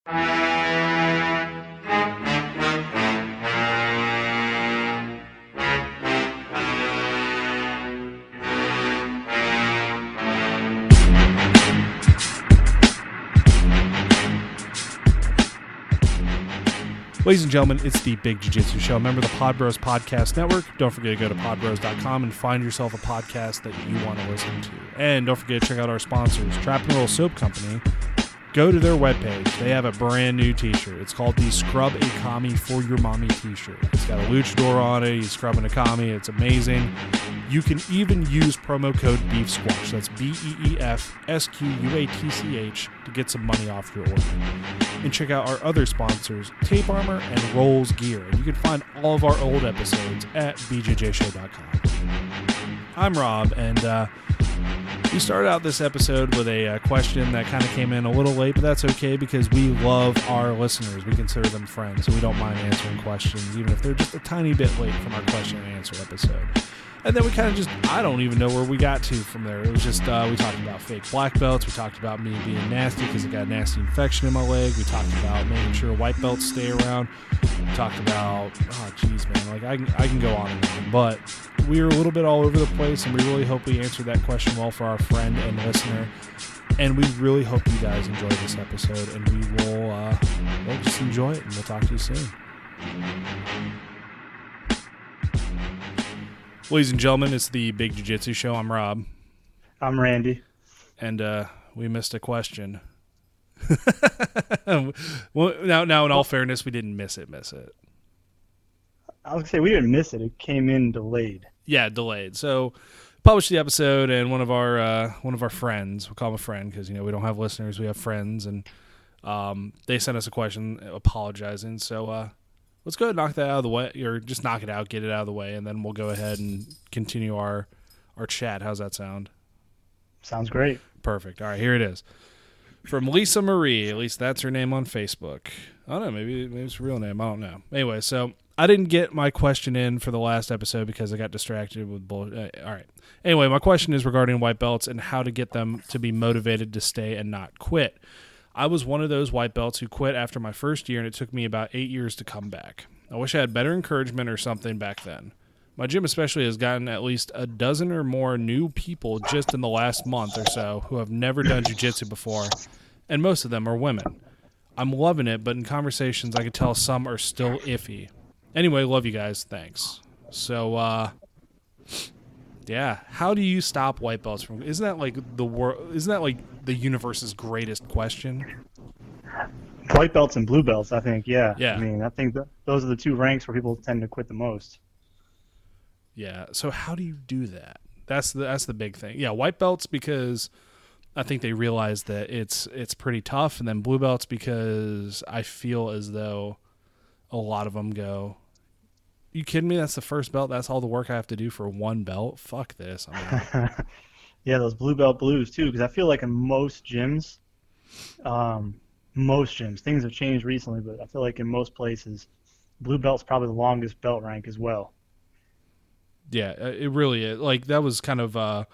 Ladies and gentlemen, it's the Big Jiu-Jitsu Show. Member of the Podbros Podcast Network. Don't forget to go to podbros.com and find yourself a podcast that you want to listen to. And don't forget to check out our sponsors, Trap and Roll Soap Company. Go to their webpage. They have a brand new t-shirt. It's called the Scrub a Kami for Your Mommy t-shirt. It's got a luchador on it. He's scrubbing a kami. It's amazing. You can even use promo code Beef Squash. That's BEEFSQUATCH to get some money off your order. And check out our other sponsors, Tape Armor and Rolls Gear. And you can find all of our old episodes at bjjshow.com. I'm Rob, and we started out this episode with a question that kind of came in a little late, but that's okay because we love our listeners. We consider them friends, so we don't mind answering questions, even if they're just a tiny bit late from our question and answer episode. And then we kind of just, I don't even know where we got to from there. It was just, we talked about fake black belts. We talked about me being nasty because I got a nasty infection in my leg. We talked about making sure white belts stay around. We talked about, oh, geez, man, like I can go on and on. But we were a little bit all over the place, and we really hope we answered that question well for our friend and listener. And we really hope you guys enjoy this episode, and we will we'll just enjoy it, and we'll talk to you soon. Ladies and gentlemen, it's the Big Jiu-Jitsu Show. I'm Rob. I'm Randy. And we missed a question. Well, now, in all fairness, we didn't miss it. I was going to say, we didn't miss it. It came in delayed. Yeah, delayed. So, published the episode, and one of our friends, we'll call him a friend because, we don't have listeners, we have friends, and they sent us a question apologizing. So, let's go ahead and knock that out of the way, or just knock it out, get it out of the way, and then we'll go ahead and continue our chat. How's that sound? Sounds great. Perfect. All right, here it is. From Lisa Marie, at least that's her name on Facebook. I don't know, maybe it's her real name. I don't know. Anyway, so I didn't get my question in for the last episode because I got distracted with bullshit. All right. Anyway, my question is regarding white belts and how to get them to be motivated to stay and not quit. I was one of those white belts who quit after my first year, and it took me about 8 years to come back. I wish I had better encouragement or something back then. My gym especially has gotten at least a dozen or more new people just in the last month or so who have never done jiu-jitsu before, and most of them are women. I'm loving it, but in conversations I could tell some are still iffy. Anyway, love you guys. Thanks. So, yeah, how do you stop white belts from? Isn't that like the universe's greatest question? White belts and blue belts, I think. Yeah. Yeah. I mean, I think those are the two ranks where people tend to quit the most. Yeah. So how do you do that? That's the big thing. Yeah, white belts because I think they realize that it's pretty tough, and then blue belts because I feel as though a lot of them go, you kidding me? That's the first belt. That's all the work I have to do for one belt. Fuck this. Yeah, those blue belt blues too, because I feel like in most gyms, things have changed recently, but I feel like in most places, blue belt's probably the longest belt rank as well. Yeah, it really is. Like, that was kind of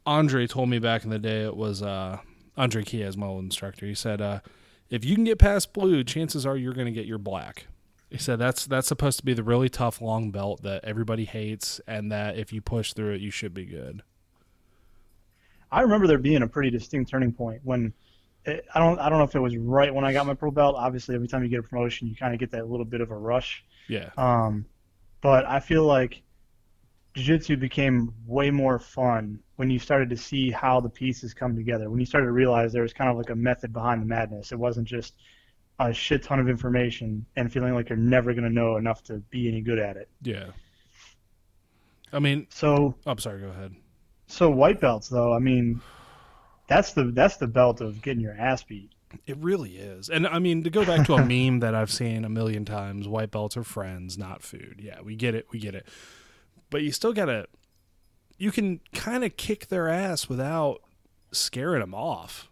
Andre told me back in the day. It was Andre Kiaz, my old instructor. He said, if you can get past blue, chances are you're going to get your black. He said that's supposed to be the really tough long belt that everybody hates, and that if you push through it, you should be good. I remember there being a pretty distinct turning point when I don't know if it was right when I got my pro belt. Obviously, every time you get a promotion, you kind of get that little bit of a rush. Yeah. But I feel like jiu-jitsu became way more fun when you started to see how the pieces come together. When you started to realize there was kind of like a method behind the madness. It wasn't just a shit ton of information and feeling like you're never going to know enough to be any good at it. Yeah. I mean, I'm sorry, go ahead. So white belts, though, I mean, that's the belt of getting your ass beat. It really is. And I mean, to go back to a meme that I've seen a million times, white belts are friends, not food. Yeah, we get it. But you still you can kind of kick their ass without scaring them off,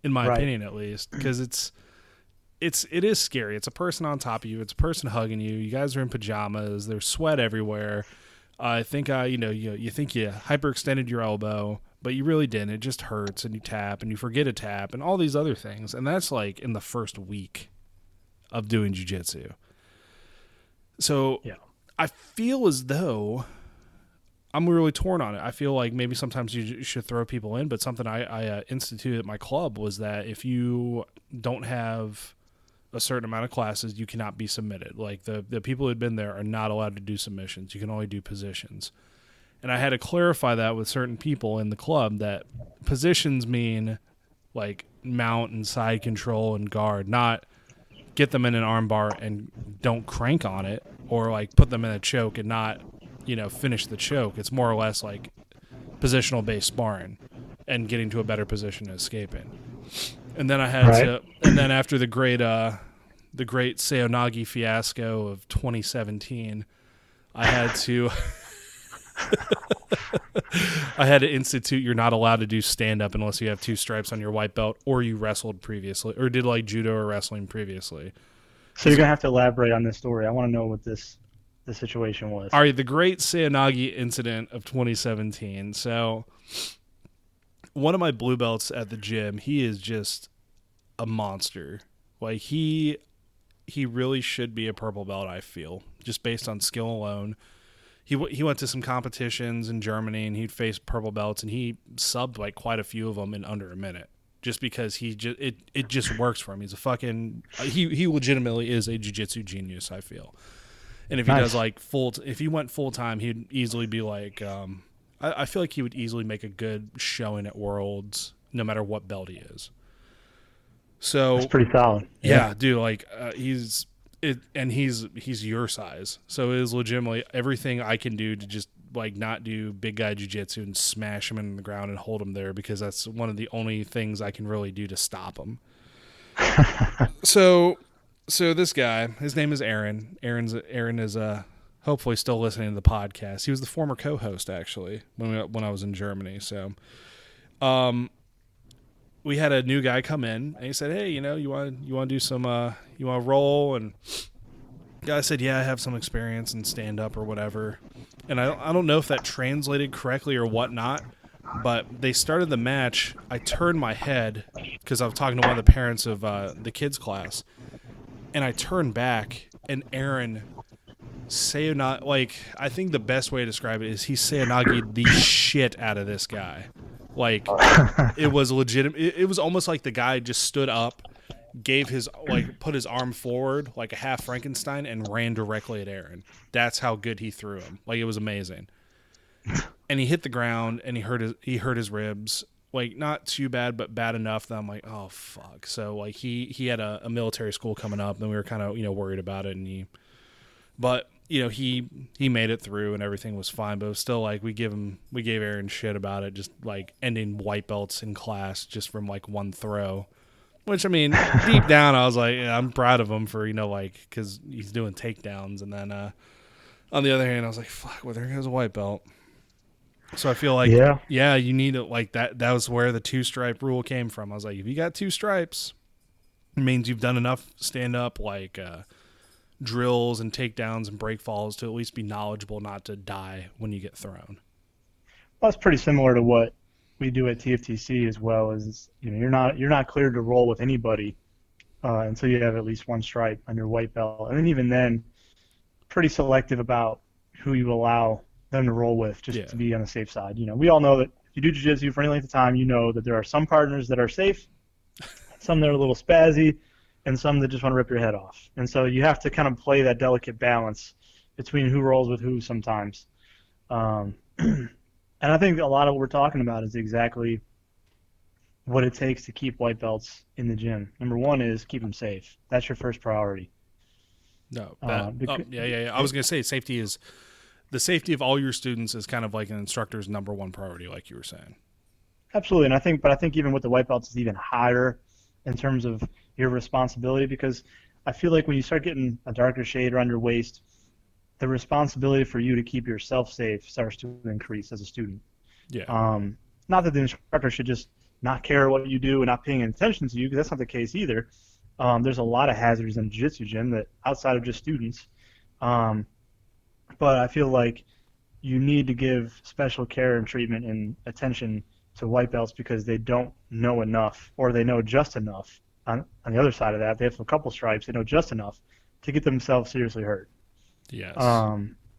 in my opinion at least, because it is scary. It's a person on top of you. It's a person hugging you. You guys are in pajamas. There's sweat everywhere. I think you think you hyperextended your elbow, but you really didn't. It just hurts, and you tap, and you forget a tap, and all these other things. And that's like in the first week of doing jiu-jitsu. So Yeah. I feel as though I'm really torn on it. I feel like maybe sometimes you should throw people in, but something I instituted at my club was that if you don't have a certain amount of classes, you cannot be submitted. Like the people who had been there are not allowed to do submissions. You can only do positions. And I had to clarify that with certain people in the club that positions mean like mount and side control and guard, not get them in an arm bar and don't crank on it, or like put them in a choke and not, finish the choke. It's more or less like positional based sparring and getting to a better position and escaping. And then I had to, and then after the great Seonagi fiasco of 2017, I had to institute you're not allowed to do stand-up unless you have 2 stripes on your white belt or you wrestled previously or did like judo or wrestling previously. So you're going to have to elaborate on this story. I want to know what the situation was. All right, the great Seonagi incident of 2017. So one of my blue belts at the gym, he is just a monster. Like he really should be a purple belt, I feel, just based on skill alone. He went to some competitions in Germany and he'd face purple belts and he subbed like quite a few of them in under a minute just because it just works for him. He's a fucking he legitimately is a jiu-jitsu genius, I feel. And if he does like if he went full time, he'd easily be like I feel like he would easily make a good showing at Worlds no matter what belt he is. So that's pretty solid. Yeah, dude, like he's your size, so it is legitimately everything I can do to just like not do big guy jiu-jitsu and smash him in the ground and hold him there because that's one of the only things I can really do to stop him. So this guy, his name is Aaron. Aaron is hopefully still listening to the podcast. He was the former co-host actually when I was in Germany. So, we had a new guy come in and he said, "Hey, you want to do some you want to roll?" And the guy said, "Yeah, I have some experience in stand up or whatever." And I don't know if that translated correctly or whatnot, but they started the match. I turned my head because I was talking to one of the parents of the kids class, and I turned back and Aaron I think the best way to describe it is he Seonagi'd the shit out of this guy. Like, it was legitimate. It was almost like the guy just stood up, put his arm forward like a half Frankenstein and ran directly at Aaron. That's how good he threw him. Like, it was amazing. And he hit the ground and he hurt his ribs. Like, not too bad, but bad enough that I'm like, oh fuck. So like he had a military school coming up and we were kind of, worried about it, and he made it through and everything was fine, but it was still like we gave Aaron shit about it, just like ending white belts in class just from like one throw. Which, I mean, deep down I was like, yeah, I'm proud of him for, because he's doing takedowns. And then on the other hand, I was like, fuck, well, there goes a white belt. So I feel like, yeah, you need it like that. That was where the 2-stripe rule came from. I was like, if you got 2 stripes, it means you've done enough stand up like drills and takedowns and break falls to at least be knowledgeable not to die when you get thrown. Well, that's pretty similar to what we do at TFTC as well. Is you're not cleared to roll with anybody until you have at least 1 stripe on your white belt, and then even then, pretty selective about who you allow them to roll with, just to be on the safe side. We all know that if you do jiu-jitsu for any length of time, you know that there are some partners that are safe, some that are a little spazzy, and some that just want to rip your head off. And so you have to kind of play that delicate balance between who rolls with who sometimes. And I think a lot of what we're talking about is exactly what it takes to keep white belts in the gym. Number 1 is keep them safe. That's your first priority. No, yeah. I was going to say the safety of all your students is kind of like an instructor's number 1 priority, like you were saying. Absolutely, and I think even with the white belts, it's even higher in terms of your responsibility, because I feel like when you start getting a darker shade around your waist, the responsibility for you to keep yourself safe starts to increase as a student. Yeah. Not that the instructor should just not care what you do and not paying attention to you, because that's not the case either. There's a lot of hazards in a jiu-jitsu gym that outside of just students. But I feel like you need to give special care and treatment and attention to white belts because they don't know enough, or they know just enough. On the other side of that, they have a couple stripes, they know just enough to get themselves seriously hurt. Yes.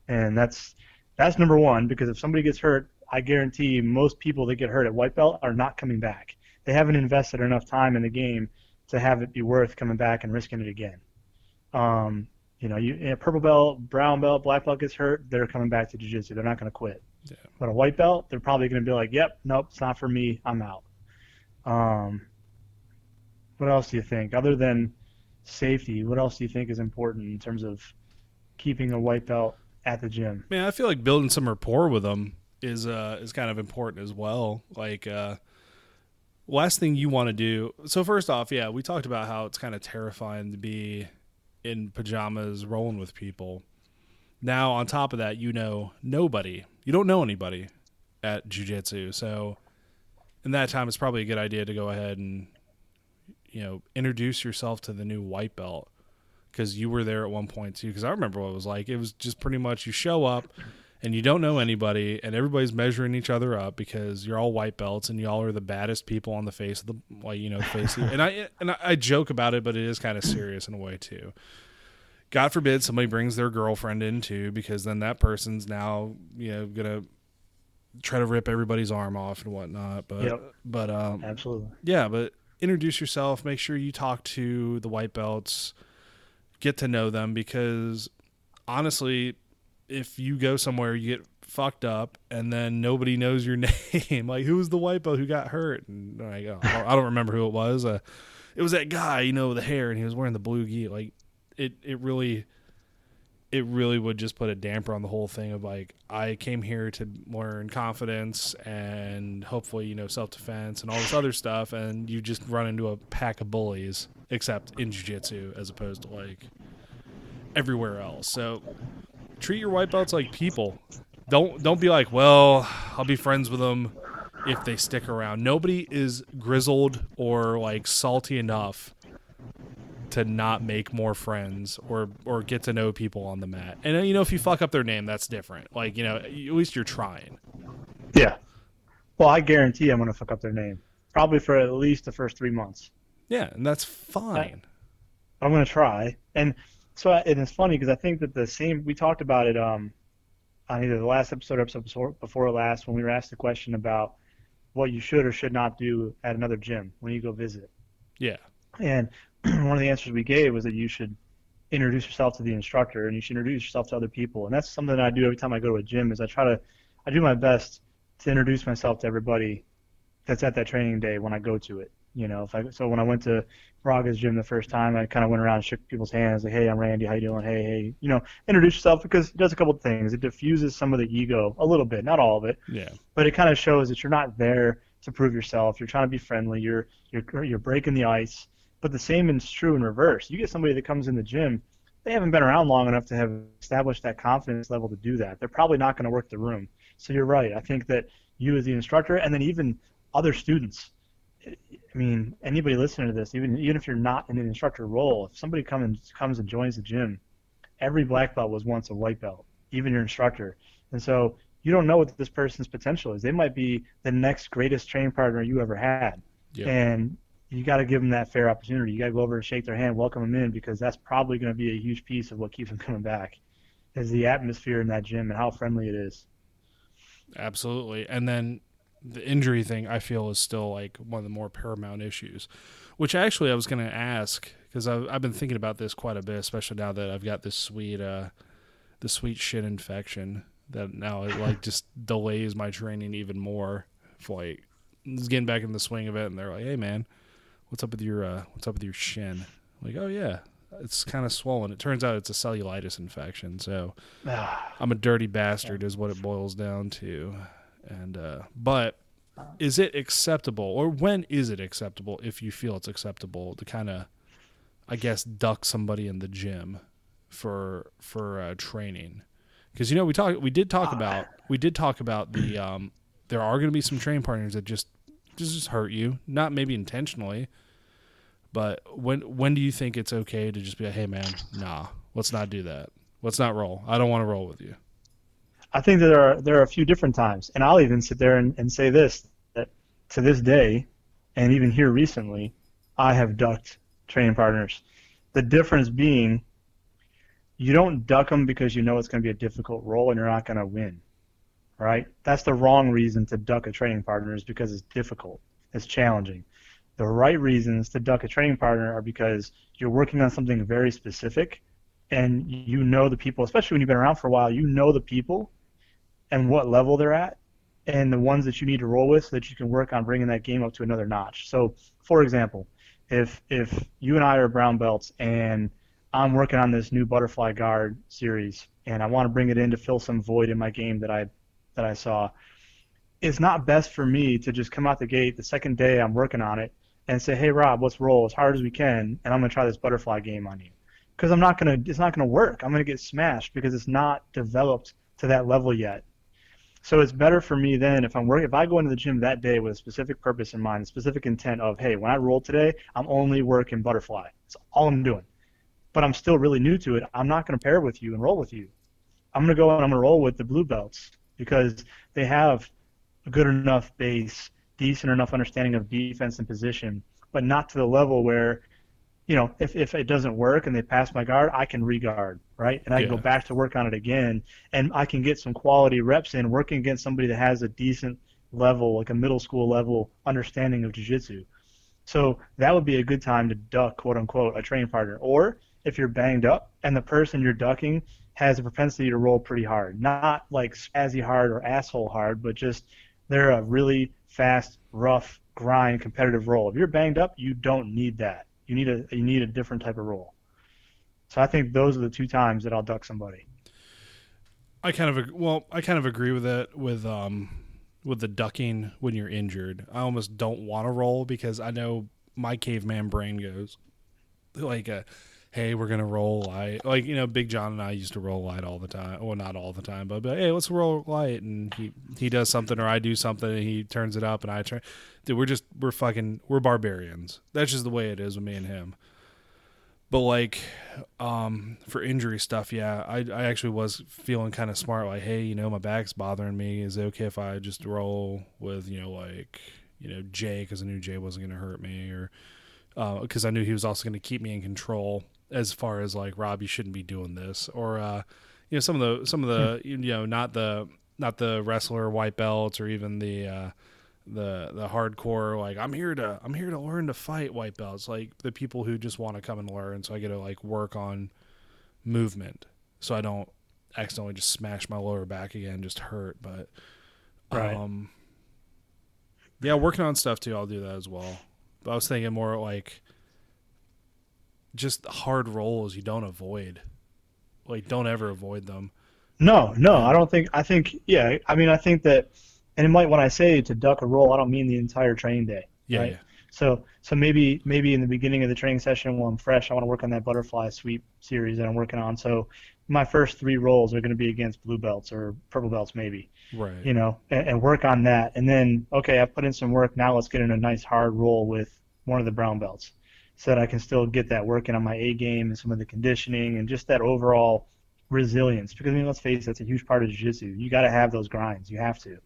And that's number one, because if somebody gets hurt, I guarantee most people that get hurt at white belt are not coming back. They haven't invested enough time in the game to have it be worth coming back and risking it again. Purple belt, brown belt, black belt gets hurt, they're coming back to jiu-jitsu. They're not going to quit. Yeah. But a white belt, they're probably going to be like, yep, nope, it's not for me, I'm out. What else do you think? Other than safety, what else do you think is important in terms of keeping a white belt at the gym? Man, I feel like building some rapport with them is kind of important as well. Like, last thing you want to do. So first off, yeah, we talked about how it's kind of terrifying to be in pajamas rolling with people. Now, on top of that, you know nobody. You don't know anybody at jiu-jitsu. So in that time, it's probably a good idea to go ahead and, introduce yourself to the new white belt, because you were there at one point too. Because I remember what it was like. It was just pretty much you show up and you don't know anybody, and everybody's measuring each other up because you're all white belts and y'all are the baddest people on the face of the face. And I joke about it, but it is kind of serious in a way too. God forbid somebody brings their girlfriend in too, because then that person's now gonna try to rip everybody's arm off and whatnot. But absolutely, yeah. But introduce yourself. Make sure you talk to the white belts. Get to know them, because honestly, if you go somewhere, you get fucked up, and then nobody knows your name. Like, who was the white belt who got hurt? And I don't remember who it was. It was that guy, with the hair, and he was wearing the blue gi. Like, it really would just put a damper on the whole thing of like, I came here to learn confidence and hopefully, self-defense and all this other stuff, and you just run into a pack of bullies, except in jiu-jitsu as opposed to like everywhere else. So treat your white belts like people. Don't be like, well, I'll be friends with them if they stick around. Nobody is grizzled or like salty enough to not make more friends or get to know people on the mat. And if you fuck up their name, that's different. Like, at least you're trying. Yeah. Well, I guarantee I'm going to fuck up their name. Probably for at least the first 3 months. Yeah, and that's fine. I'm going to try. And so it's funny because I think that we talked about it on either the last episode or episode before last, when we were asked the question about what you should or should not do at another gym when you go visit. Yeah. And one of the answers we gave was that you should introduce yourself to the instructor, and you should introduce yourself to other people. And that's something that I do every time I go to a gym, is I do my best to introduce myself to everybody that's at that training day when I go to it. So when I went to Braga's gym the first time, I kind of went around and shook people's hands, like, hey, I'm Randy, how you doing? Hey, introduce yourself, because it does a couple of things. It diffuses some of the ego a little bit, not all of it. Yeah. But it kind of shows that you're not there to prove yourself. You're trying to be friendly. You're breaking the ice. But the same is true in reverse. You get somebody that comes in the gym, they haven't been around long enough to have established that confidence level to do that. They're probably not going to work the room. So you're right. I think that you as the instructor, and then even other students, I mean, anybody listening to this, even if you're not in an instructor role, if somebody comes and joins the gym, every black belt was once a white belt, even your instructor. And so you don't know what this person's potential is. They might be the next greatest training partner you ever had. Yep. And you got to give them that fair opportunity. You got to go over and shake their hand, welcome them in, because that's probably going to be a huge piece of what keeps them coming back, is the atmosphere in that gym and how friendly it is. Absolutely. And then the injury thing, I feel, is still like one of the more paramount issues, which actually I was going to ask, because I've been thinking about this quite a bit, especially now that I've got this sweet shin infection that now it like just delays my training even more. If like just getting back in the swing of it, and they're like, hey man, what's up with your shin? I'm like, oh yeah, it's kind of swollen. It turns out it's a cellulitis infection. So I'm a dirty bastard is what it boils down to. And but is it acceptable, or when is it acceptable, if you feel it's acceptable, to kind of, I guess, duck somebody in the gym for training? Because we did talk about the there are going to be some training partners that just hurt you, not maybe intentionally. But when do you think it's okay to just be like, hey man, nah, let's not do that. Let's not roll. I don't want to roll with you. I think that there are a few different times, and I'll even sit there and say this, that to this day, and even here recently, I have ducked training partners. The difference being, you don't duck them because you know it's going to be a difficult role and you're not going to win, right? That's the wrong reason to duck a training partner, is because it's difficult, it's challenging. The right reasons to duck a training partner are because you're working on something very specific, and you know the people, especially when you've been around for a while, you know the people and what level they're at, and the ones that you need to roll with so that you can work on bringing that game up to another notch. So, for example, if you and I are brown belts and I'm working on this new butterfly guard series and I want to bring it in to fill some void in my game that I saw, it's not best for me to just come out the gate the second day I'm working on it and say, "Hey Rob, let's roll as hard as we can, and I'm going to try this butterfly game on you." Because it's not going to work. I'm going to get smashed because it's not developed to that level yet. So it's better for me then, if I go into the gym that day with a specific purpose in mind, a specific intent of, hey, when I roll today, I'm only working butterfly. That's all I'm doing. But I'm still really new to it. I'm not going to pair with you and roll with you. I'm going to go and I'm going to roll with the blue belts because they have a good enough base, decent enough understanding of defense and position, but not to the level where, if it doesn't work and they pass my guard, I can re-guard, right? And I can go back to work on it again, and I can get some quality reps in working against somebody that has a decent level, like a middle school level understanding of jiu-jitsu. So that would be a good time to duck, quote unquote, a training partner. Or if you're banged up and the person you're ducking has a propensity to roll pretty hard, not like spazzy hard or asshole hard, but just they're a really fast, rough, grind, competitive roll. If you're banged up, you don't need that. You need a different type of roll. So I think those are the two times that I'll duck somebody. I kind of agree with that with the ducking when you're injured. I almost don't want to roll because I know my caveman brain goes like, hey, we're gonna roll light. Like, Big John and I used to roll light all the time. Well, not all the time, but hey, let's roll light. And he does something or I do something and he turns it up and I try. Dude, we're barbarians. That's just the way it is with me and him. But like, for injury stuff, yeah, I actually was feeling kind of smart. Like, hey, my back's bothering me. Is it okay if I just roll with, Jay, because I knew Jay wasn't going to hurt me, or because I knew he was also going to keep me in control as far as like, Rob, you shouldn't be doing this, or some of the not the wrestler white belts or even the hardcore, like I'm here to learn to fight white belts, like the people who just want to come and learn, so I get to like work on movement so I don't accidentally just smash my lower back again, just hurt. But right. Yeah, working on stuff too, I'll do that as well. But I was thinking more like just hard rolls you don't avoid. Like, don't ever avoid them. No, I don't think. I think, yeah. I mean, I think that, and it might, when I say to duck a roll, I don't mean the entire training day. Yeah, right? yeah. So maybe in the beginning of the training session while I'm fresh, I want to work on that butterfly sweep series that I'm working on. So my first 3 rolls are going to be against blue belts or purple belts maybe. Right. And work on that. And then, okay, I've put in some work. Now let's get in a nice hard roll with one of the brown belts so that I can still get that working on my A game and some of the conditioning and just that overall resilience. Because, I mean, let's face it, that's a huge part of jiu-jitsu. You got to have those grinds. You have to.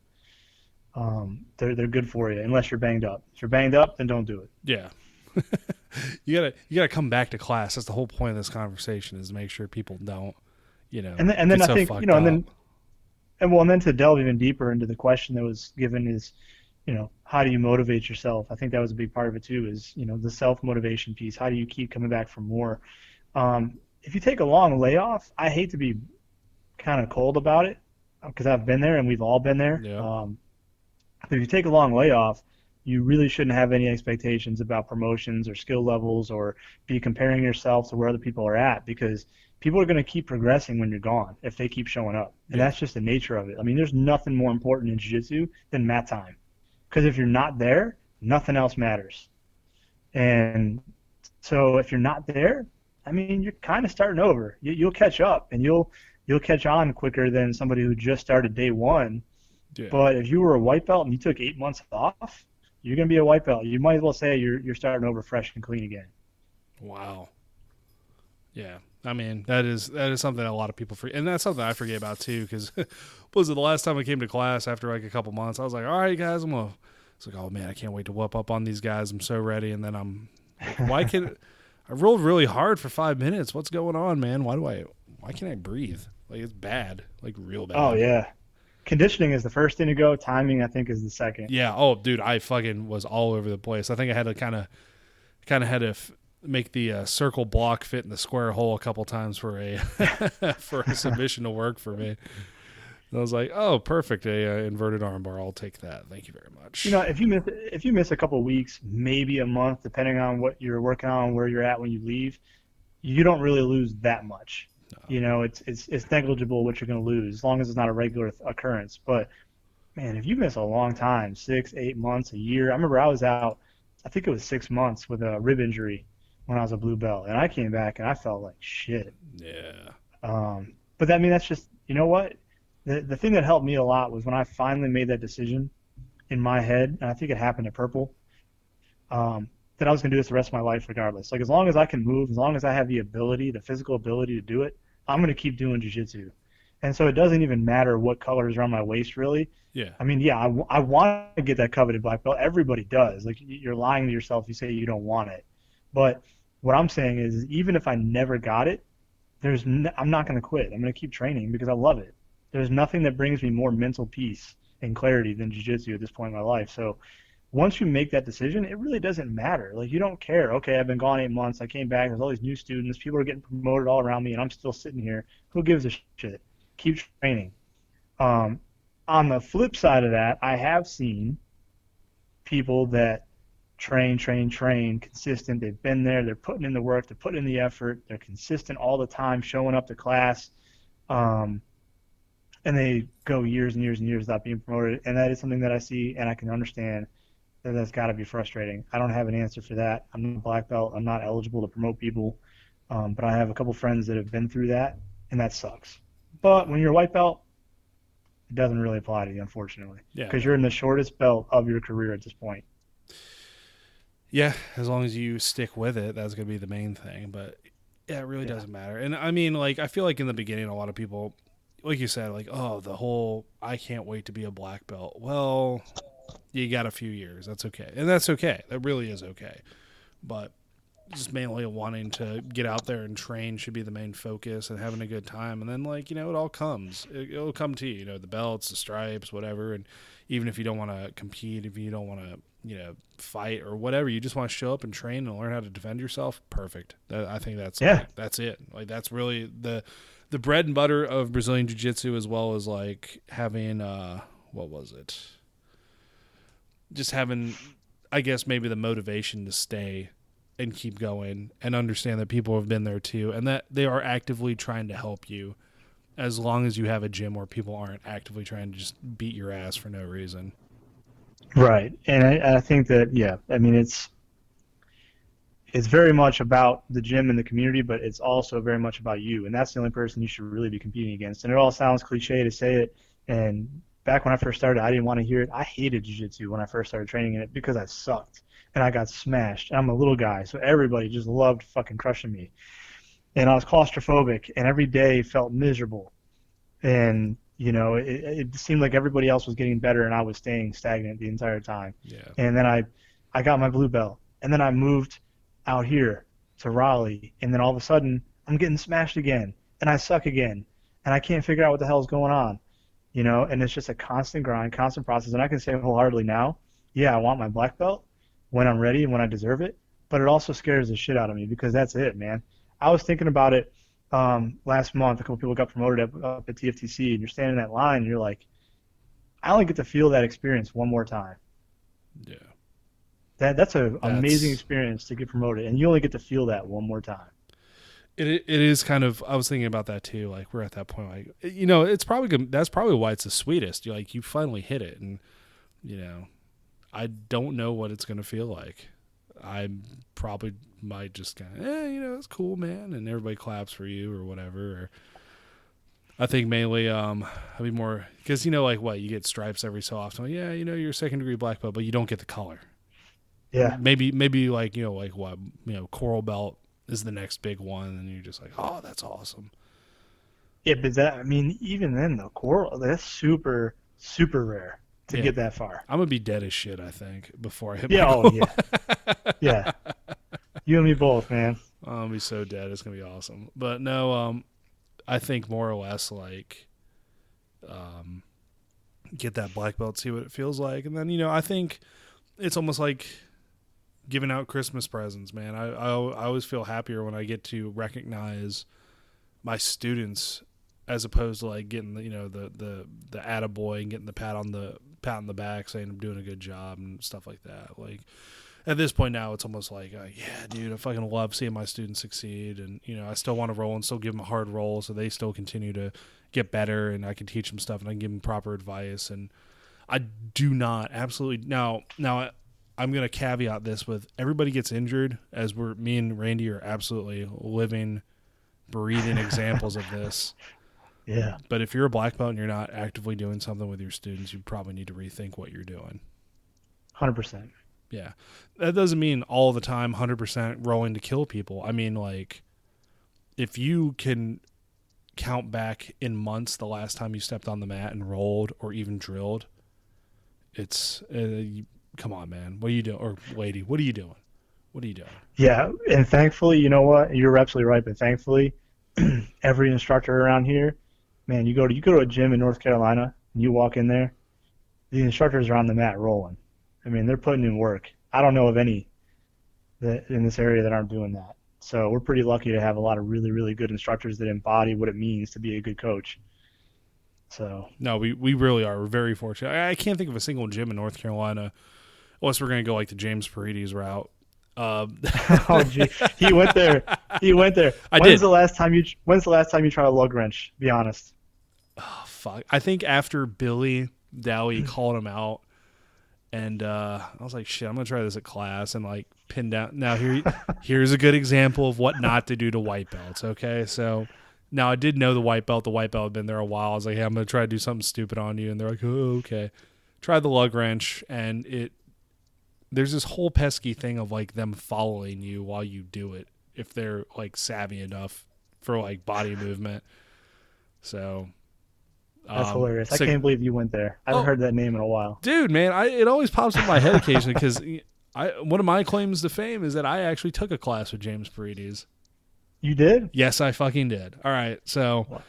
They're good for you unless you're banged up. If you're banged up, then don't do it. Yeah. you gotta come back to class. That's the whole point of this conversation, is to make sure people don't, And then I think, and then to delve even deeper into the question that was given is, how do you motivate yourself? I think that was a big part of it too, is, the self-motivation piece. How do you keep coming back for more? If you take a long layoff, I hate to be kind of cold about it because I've been there and we've all been there. Yeah. If you take a long layoff, you really shouldn't have any expectations about promotions or skill levels or be comparing yourself to where other people are at, because people are going to keep progressing when you're gone if they keep showing up. And that's just the nature of it. I mean, there's nothing more important in jiu-jitsu than mat time, because if you're not there, nothing else matters. And so if you're not there, I mean, you're kind of starting over. You'll catch up, and you'll catch on quicker than somebody who just started day one. Yeah. But if you were a white belt and you took 8 months off, you're going to be a white belt. You might as well say you're starting over fresh and clean again. Wow. Yeah. I mean, that is something a lot of people forget. And that's something I forget about too, because was it the last time I came to class after like a couple months, I was like, all right, guys, I'm going to It's like, oh man, I can't wait to whoop up on these guys. I'm so ready. And then I'm like, I rolled really hard for 5 minutes. What's going on, man? Why can't I breathe? Like, it's bad, like real bad. Oh yeah. Conditioning is the first thing to go. Timing, I think, is the second. Yeah. Oh, dude, I fucking was all over the place. I think I had to kind of had to make the circle block fit in the square hole a couple times for a for a submission to work for me. And I was like, oh, perfect, a inverted armbar. I'll take that. Thank you very much. You know, if you miss a couple of weeks, maybe a month, depending on what you're working on, where you're at when you leave, you don't really lose that much. No. You know, it's negligible what you're going to lose as long as it's not a regular occurrence. But man, if you miss a long time, 6, 8 months, a year. I remember I was out, I think it was 6 months with a rib injury when I was a blue belt, and I came back and I felt like shit. Yeah. But I mean, that's just, you know what? The thing that helped me a lot was when I finally made that decision in my head, and I think it happened at Purple, that I was going to do this the rest of my life regardless. Like, as long as I can move, as long as I have the ability, the physical ability to do it, I'm going to keep doing jiu-jitsu. And so it doesn't even matter what color is around my waist, really. Yeah. I mean, yeah, I want to get that coveted black belt. Everybody does. Like, you're lying to yourself if you say you don't want it. But what I'm saying is, even if I never got it, I'm not going to quit. I'm going to keep training because I love it. There's nothing that brings me more mental peace and clarity than jiu-jitsu at this point in my life. So once you make that decision, it really doesn't matter. Like, you don't care. Okay, I've been gone 8 months. I came back. There's all these new students. People are getting promoted all around me, and I'm still sitting here. Who gives a shit? Keep training. On the flip side of that, I have seen people that train, consistent. They've been there. They're putting in the work. They're putting in the effort. They're consistent all the time, showing up to class. And they go years and years and years without being promoted. And that is something that I see, and I can understand that that's got to be frustrating. I don't have an answer for that. I'm not a black belt. I'm not eligible to promote people. But I have a couple friends that have been through that, and that sucks. But when you're a white belt, it doesn't really apply to you, unfortunately. Yeah. Because you're in the shortest belt of your career at this point. Yeah, as long as you stick with it, that's going to be the main thing. But yeah, it really doesn't matter. And I mean, like, I feel like in the beginning, a lot of people, like you said, like, oh, the whole, I can't wait to be a black belt. Well, you got a few years. That's okay. And that's okay. That really is okay. But just mainly wanting to get out there and train should be the main focus and having a good time. And then, like, you know, it all comes. It'll come to you, you know, the belts, the stripes, whatever. And even if you don't want to compete, if you don't want to, you know, fight or whatever, you just want to show up and train and learn how to defend yourself, perfect. I think that's like, that's it. Like, that's really the bread and butter of Brazilian Jiu-Jitsu, as well as, like, having what was it? Just having, I guess, maybe the motivation to stay and keep going and understand that people have been there too, and that they are actively trying to help you, as long as you have a gym where people aren't actively trying to just beat your ass for no reason. Right. And I think that, yeah, I mean, it's very much about the gym and the community, but it's also very much about you, and that's the only person you should really be competing against. And it all sounds cliche to say it, and back when I first started, I didn't want to hear it. I hated jiu-jitsu when I first started training in it because I sucked, and I got smashed. And I'm a little guy, so everybody just loved fucking crushing me. And I was claustrophobic, and every day felt miserable. And, you know, it seemed like everybody else was getting better, and I was staying stagnant the entire time. Yeah. And then I got my blue belt, and then I moved out here to Raleigh, and then all of a sudden I'm getting smashed again, and I suck again, and I can't figure out what the hell's going on, you know. And it's just a constant grind, constant process. And I can say wholeheartedly now, yeah, I want my black belt when I'm ready and when I deserve it, but it also scares the shit out of me because that's it, man. I was thinking about it last month. A couple people got promoted up at TFTC, and you're standing in that line, and you're like, I only get to feel that experience one more time. Yeah. That's an amazing experience to get promoted, and you only get to feel that one more time. It is kind of, I was thinking about that too. Like, we're at that point, like, you know, it's probably good. That's probably why it's the sweetest. You're like, you finally hit it, and, you know, I don't know what it's going to feel like. I probably might just kind of, you know, it's cool, man, and everybody claps for you or whatever. Or I think mainly I'll be more, because, you know, like, what, you get stripes every so often. Like, yeah, you know, you're a second-degree black belt, but you don't get the color. Yeah. Maybe like, you know, like what, you know, coral belt is the next big one, and you're just like, oh, that's awesome. Yeah, but that, I mean, even then, the coral, that's super, super rare. to get that far. I'm gonna be dead as shit, I think, before I hit Yeah, my oh goal. yeah. You and me both, man. I'm gonna be so dead. It's gonna be awesome. But no, I think more or less like, get that black belt, see what it feels like, and then I think it's almost like giving out Christmas presents, man. I always feel happier when I get to recognize my students as opposed to like getting the attaboy and getting the pat on the back saying I'm doing a good job and stuff like that. Like at this point now, it's almost like, yeah, dude, I fucking love seeing my students succeed, and I still want to roll and still give them a hard roll so they still continue to get better, and I can teach them stuff and I can give them proper advice. And I do not absolutely now. I'm going to caveat this with everybody gets injured, as me and Randy are absolutely living, breathing examples of this. Yeah. But if you're a black belt and you're not actively doing something with your students, you probably need to rethink what you're doing. 100%. Yeah. That doesn't mean all the time 100% rolling to kill people. I mean, like, if you can count back in months the last time you stepped on the mat and rolled or even drilled, it's come on, man. What are you doing? Or lady, what are you doing? What are you doing? Yeah, and thankfully, you know what? You're absolutely right, but thankfully, every instructor around here, man, you go to a gym in North Carolina and you walk in there, the instructors are on the mat rolling. I mean, they're putting in work. I don't know of any that in this area that aren't doing that. So we're pretty lucky to have a lot of really, really good instructors that embody what it means to be a good coach. So no, we really are. We're very fortunate. I can't think of a single gym in North Carolina, unless we're going to go like the James Paredes route. Oh, gee. He went there. When's did. the last time you tried a lug wrench? Be honest. Oh, fuck. I think after Billy Dowie called him out, and I was like, shit, I'm going to try this at class and like pin down. Now here's a good example of what not to do to white belts, okay? So now I did know the white belt. The white belt had been there a while. I was like, hey, I'm going to try to do something stupid on you. And they're like, oh, okay. Try the lug wrench, and there's this whole pesky thing of like them following you while you do it if they're like savvy enough for like body movement. So that's hilarious. I can't believe you went there. I haven't heard that name in a while. Dude, man, it always pops in my head occasionally because one of my claims to fame is that I actually took a class with James Paredes. You did? Yes, I fucking did. All right, so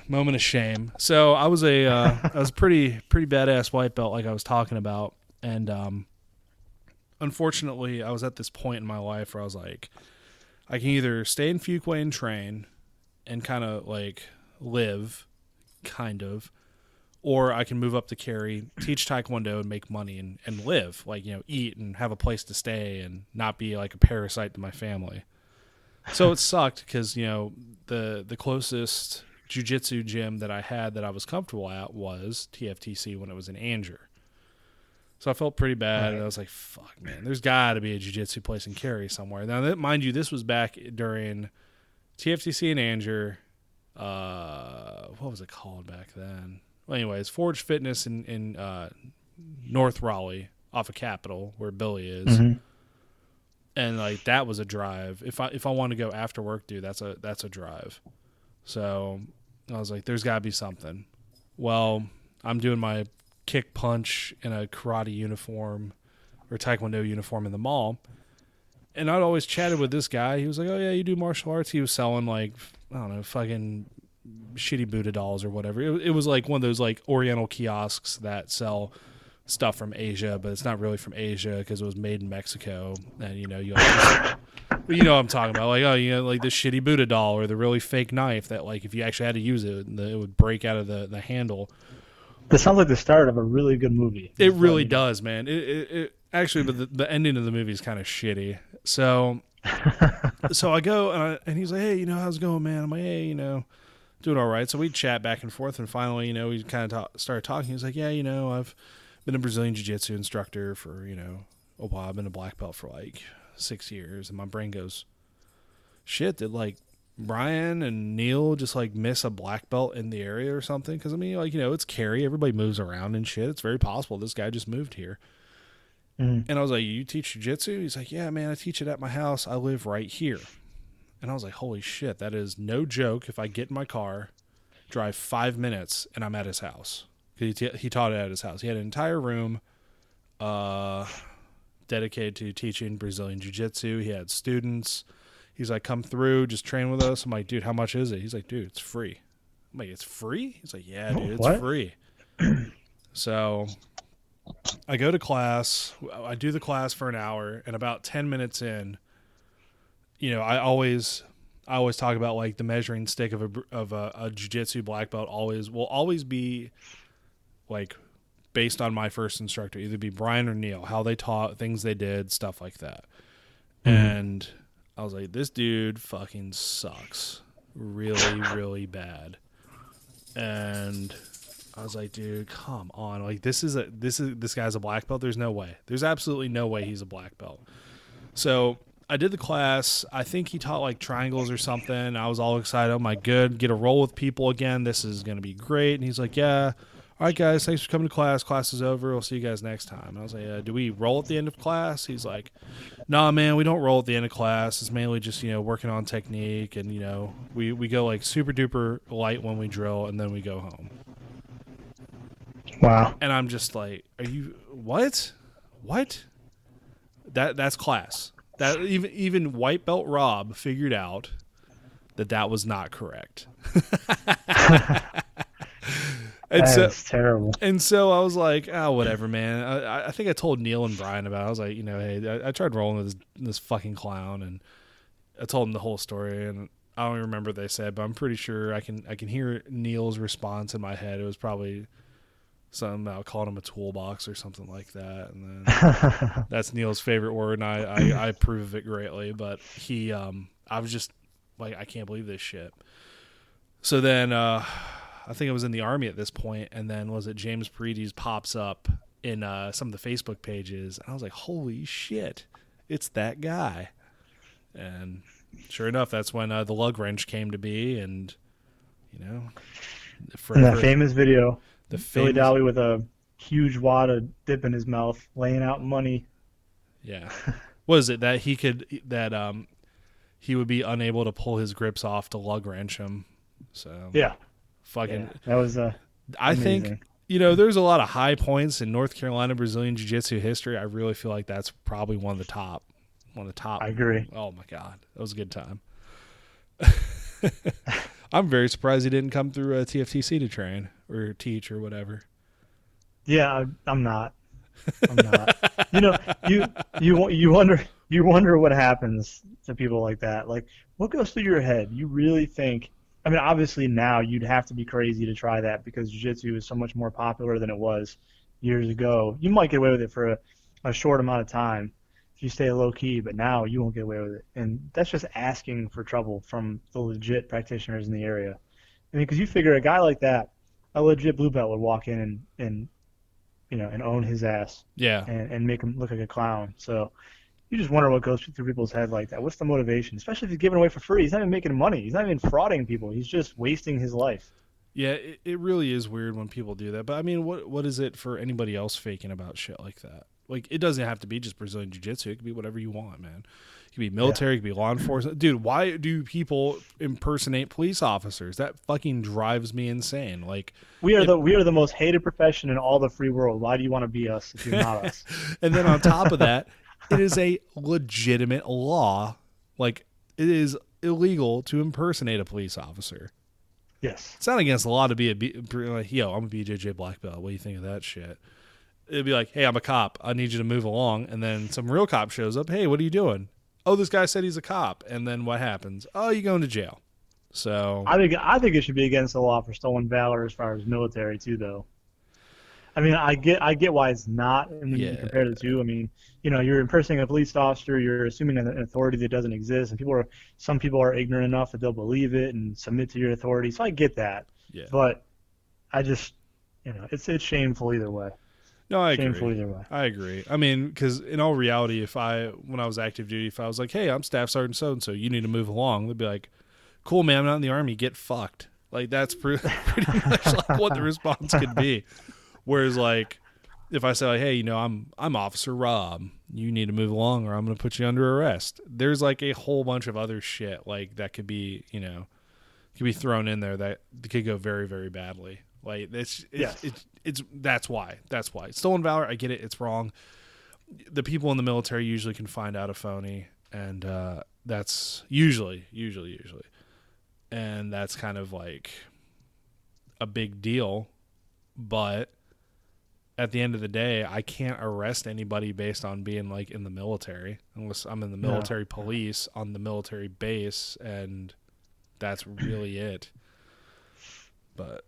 moment of shame. So I was I was pretty badass white belt, like I was talking about, and unfortunately, I was at this point in my life where I was like, I can either stay in Fuquay and train and kind of like live, kind of, or I can move up to Cary, teach Taekwondo, and make money and live, like, eat and have a place to stay and not be like a parasite to my family. So it sucked because, the closest jiu-jitsu gym that I had that I was comfortable at was TFTC when it was in Anger. So I felt pretty bad, and I was like, fuck, man, there's got to be a jiu-jitsu place in Cary somewhere. Now, mind you, this was back during TFTC in Anger. What was it called back then? Well, anyways, Forge Fitness in North Raleigh off of Capitol, where Billy is. Mm-hmm. And like that was a drive. If I want to go after work, dude, that's a drive. So I was like, there's got to be something. Well, I'm doing my kick punch in a karate uniform or Taekwondo uniform in the mall. And I'd always chatted with this guy. He was like, oh, yeah, you do martial arts? He was selling, like, I don't know, fucking shitty Buddha dolls or whatever. It was like one of those, like, Oriental kiosks that sell stuff from Asia, but it's not really from Asia because it was made in Mexico. And, you like, what I'm talking about. Like, oh, like the shitty Buddha doll or the really fake knife that, like, if you actually had to use it, it would break out of the handle. This sounds like the start of a really good movie. It really does, man. It actually, but the ending of the movie is kind of shitty. So I go and he's like, hey, how's it going, man? I'm like, hey, doing all right. So we chat back and forth, and finally, we kind of started talking. He's like, yeah, I've been a Brazilian jiu-jitsu instructor for, a while. I've been a black belt for like 6 years, and my brain goes, shit, did like Brian and Neil just like miss a black belt in the area or something? Because I mean, like, it's Cary, everybody moves around and shit. It's very possible this guy just moved here. Mm-hmm. And I was like, you teach jiu-jitsu? He's like, yeah, man, I teach it at my house. I live right here. And I was like, holy shit, that is no joke. If I get in my car, drive 5 minutes, and I'm at his house. He taught it at his house. He had an entire room dedicated to teaching Brazilian Jiu-Jitsu. He had students. He's like, come through, just train with us. I'm like, dude, how much is it? He's like, dude, it's free. I'm like, it's free? He's like, yeah, dude, it's free. So I go to class. I do the class for an hour, and about 10 minutes in, I always talk about like the measuring stick of a jiu-jitsu black belt will always be like based on my first instructor, either be Brian or Neil, how they taught, things they did, stuff like that. And I was like, this dude fucking sucks really, really bad. And I was like, dude, come on. Like, this guy's a black belt. There's no way. There's absolutely no way he's a black belt. So I did the class. I think he taught like triangles or something. I was all excited. Oh my good, get a roll with people again. This is going to be great. And he's like, yeah. All right, guys, thanks for coming to class. Class is over. We'll see you guys next time. And I was like, do we roll at the end of class? He's like, nah, man, we don't roll at the end of class. It's mainly just, working on technique. And, we go like super duper light when we drill, and then we go home. Wow. And I'm just like, are you, what? That's class. That even white belt Rob figured out that was not correct. That's terrible. And so I was like, oh, whatever, man. I think I told Neil and Brian about it. I was like, hey, I tried rolling with this fucking clown, and I told them the whole story, and I don't even remember what they said, but I'm pretty sure I can hear Neil's response in my head. It was probably something about calling him a toolbox or something like that. And then that's Neil's favorite word, and I approve of it greatly. But I was just like, I can't believe this shit. So then, I think I was in the Army at this point, and then James Paredes pops up in some of the Facebook pages, and I was like, holy shit, it's that guy. And sure enough, that's when the lug wrench came to be, and that famous video, Billy Dolly with a huge wad of dip in his mouth, laying out money. Yeah. What is it that he would be unable to pull his grips off to lug wrench him? So yeah. Fucking, yeah, that was I think there's a lot of high points in North Carolina Brazilian Jiu-Jitsu history. I really feel like that's probably one of the top. I agree. Oh my god, that was a good time. I'm very surprised he didn't come through a TFTC to train or teach or whatever. Yeah, I'm not. You wonder what happens to people like that. Like, what goes through your head? You really think? I mean, obviously now you'd have to be crazy to try that because jiu-jitsu is so much more popular than it was years ago. You might get away with it for a short amount of time if you stay low-key, but now you won't get away with it. And that's just asking for trouble from the legit practitioners in the area. I mean, because you figure a guy like that, a legit blue belt would walk in and own his ass. Yeah. And make him look like a clown. So you just wonder what goes through people's head like that. What's the motivation? Especially if he's giving away for free. He's not even making money. He's not even frauding people. He's just wasting his life. Yeah, it really is weird when people do that. But I mean, what is it for anybody else faking about shit like that? Like, it doesn't have to be just Brazilian Jiu-Jitsu. It could be whatever you want, man. It could be military. It could be law enforcement. Dude, why do people impersonate police officers? That fucking drives me insane. Like, we are the most hated profession in all the free world. Why do you want to be us if you're not us? And then on top of that, it is a legitimate law. Like, it is illegal to impersonate a police officer. Yes. It's not against the law to be like, yo, I'm a BJJ black belt. What do you think of that shit? It'd be like, hey, I'm a cop. I need you to move along. And then some real cop shows up. Hey, what are you doing? Oh, this guy said he's a cop. And then what happens? Oh, you're going to jail. So I think it should be against the law for stolen valor as far as military too, though. I mean, I get why it's not when you compare the two. I mean, you're impersonating a police officer, you're assuming an authority that doesn't exist, and some people are ignorant enough that they'll believe it and submit to your authority. So I get that. Yeah. But I just, it's shameful either way. No, I agree. Shameful either way. I agree. I mean, because in all reality, when I was active duty, if I was like, hey, I'm Staff Sergeant so-and-so, you need to move along, they'd be like, cool, man, I'm not in the Army, get fucked. Like, that's pretty much like what the response could be. Whereas, like, if I say, like, hey, I'm Officer Rob, you need to move along or I'm going to put you under arrest. There's, like, a whole bunch of other shit, like, that could be, could be thrown in there that could go very, very badly. Like Yes. it's that's why. Stolen valor, I get it. It's wrong. The people in the military usually can find out a phony, and that's usually, and that's kind of like a big deal. But at the end of the day, I can't arrest anybody based on being like in the military, unless I'm in the military police on the military base, and that's really it. But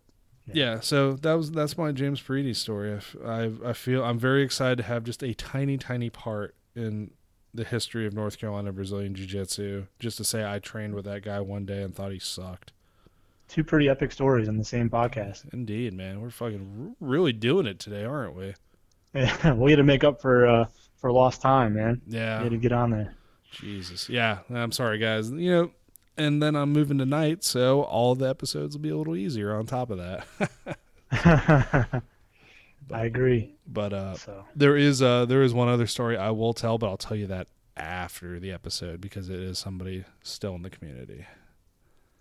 yeah, so that's my James Paredes story. I feel I'm very excited to have just a tiny part in the history of North Carolina Brazilian Jiu-Jitsu, just to say I trained with that guy one day and thought he sucked. 2 pretty epic stories in the same podcast. Indeed, man. We're fucking really doing it today, aren't we? Yeah, we had to make up for lost time, man. Yeah. We had to get on there. Jesus. Yeah, I'm sorry, guys. And then I'm moving tonight, so all the episodes will be a little easier on top of that. I agree. But there is one other story I will tell, but I'll tell you that after the episode because it is somebody still in the community.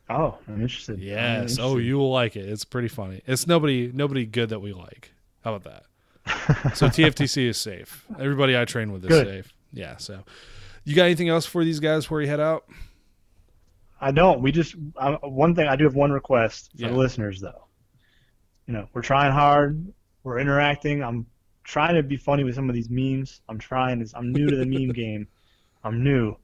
Oh, I'm interested. Yes. Oh, you will like it. It's pretty funny. It's nobody good that we like. How about that? So TFTC is safe. Everybody I train with is safe. Yeah. So, you got anything else for these guys before you head out? I don't. One thing I do have one request for the listeners though. We're trying hard. We're interacting. I'm trying to be funny with some of these memes. I'm new to the meme game. I'm new.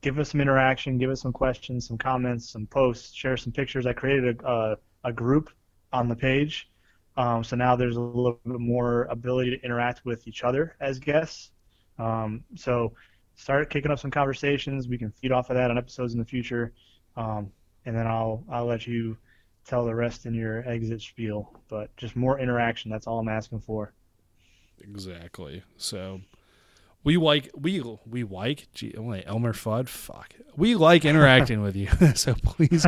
Give us some interaction. Give us some questions, some comments, some posts. Share some pictures. I created a group on the page, so now there's a little bit more ability to interact with each other as guests. So start kicking up some conversations. We can feed off of that on episodes in the future, and then I'll let you tell the rest in your exit spiel. But just more interaction. That's all I'm asking for. Exactly. So we like Elmer Fudd. Fuck. We like interacting with you. So please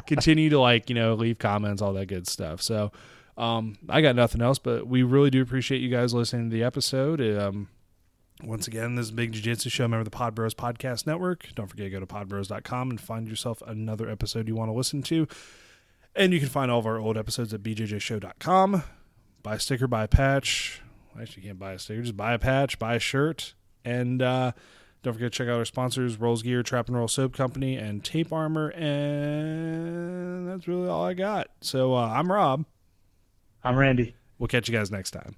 continue to leave comments, all that good stuff. So I got nothing else, but we really do appreciate you guys listening to the episode. Once again, this is Big Jiu-Jitsu Show, member of the Pod Bros Podcast Network. Don't forget to go to podbros.com and find yourself another episode you want to listen to. And you can find all of our old episodes at bjjshow.com. Buy a sticker, buy a patch. Actually, you can't buy a sticker. Just buy a patch, buy a shirt. And don't forget to check out our sponsors, Rolls Gear, Trap and Roll Soap Company, and Tape Armor. And that's really all I got. So I'm Rob. I'm Randy. We'll catch you guys next time.